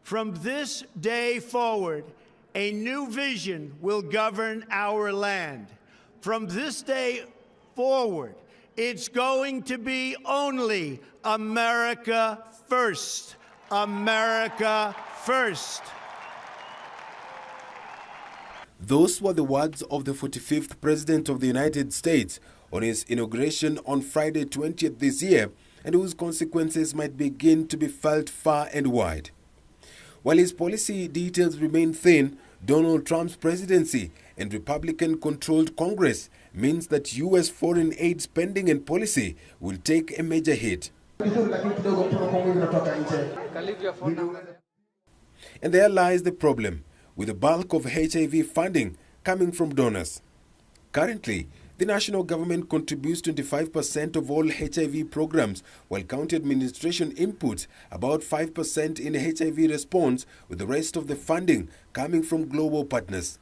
From this day forward, a new vision will govern our land. From this day forward, it's going to be only America first. America first. Those were the words of the 45th President of the United States on his inauguration on Friday 20th this year, and whose consequences might begin to be felt far and wide. While his policy details remain thin, Donald Trump's presidency and Republican-controlled Congress means that U.S. foreign aid spending and policy will take a major hit. And there lies the problem, with the bulk of HIV funding coming from donors. Currently, the national government contributes 25% of all HIV programs, while county administration inputs about 5% in HIV response, with the rest of the funding coming from global partners.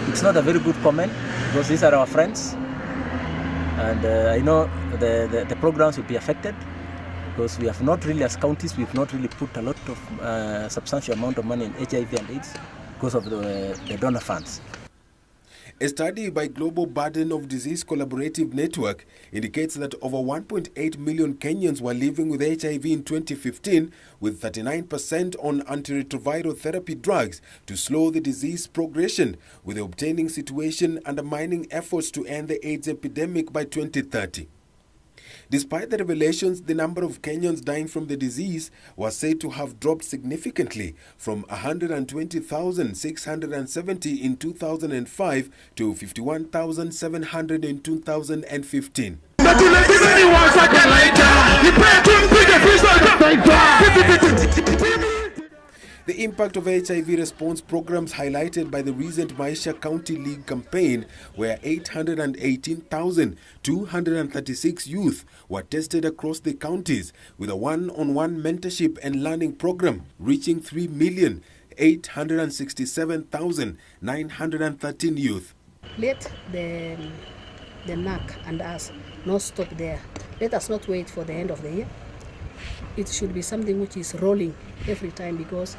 It's not a very good comment, because these are our friends, and I know the programs will be affected, because we have not really, as counties, we have not really put a lot of substantial amount of money in HIV and AIDS because of the donor funds. A study by Global Burden of Disease Collaborative Network indicates that over 1.8 million Kenyans were living with HIV in 2015, with 39% on antiretroviral therapy drugs to slow the disease progression, with the obtaining situation undermining efforts to end the AIDS epidemic by 2030. Despite the revelations, the number of Kenyans dying from the disease was said to have dropped significantly from 120,670 in 2005 to 51,700 in 2015. The impact of HIV response programs highlighted by the recent Maisha County League campaign, where 818,236 youth were tested across the counties, with a one-on-one mentorship and learning program reaching 3,867,913 youth. Let the NAC and us not stop there. Let us not wait for the end of the year. It should be something which is rolling every time, because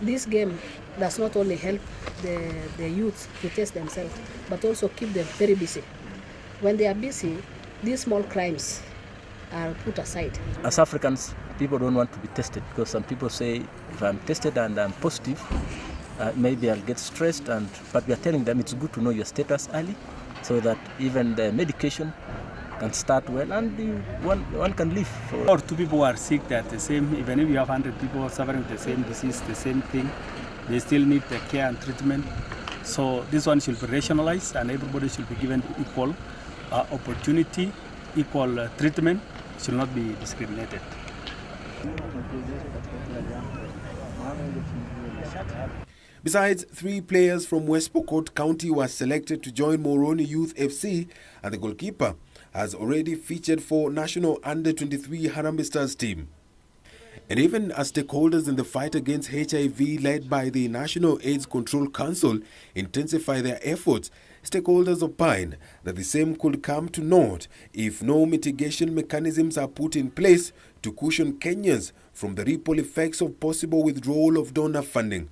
this game does not only help the youth to test themselves, but also keep them very busy. When they are busy, these small crimes are put aside. As Africans, people don't want to be tested, because some people say, if I'm tested and I'm positive, maybe I'll get stressed, but we are telling them it's good to know your status early, so that even the medication can start well and one can live. Or two people who are sick, that the same, even if you have 100 people suffering with the same disease, the same thing, they still need the care and treatment. So this one should be rationalized, and everybody should be given equal opportunity, equal treatment, should not be discriminated. Besides, 3 players from West Pokot County were selected to join Moroni Youth FC, and the goalkeeper has already featured for National Under-23 Harambee Stars team. And even as stakeholders in the fight against HIV led by the National AIDS Control Council intensify their efforts, stakeholders opine that the same could come to naught if no mitigation mechanisms are put in place to cushion Kenyans from the ripple effects of possible withdrawal of donor funding.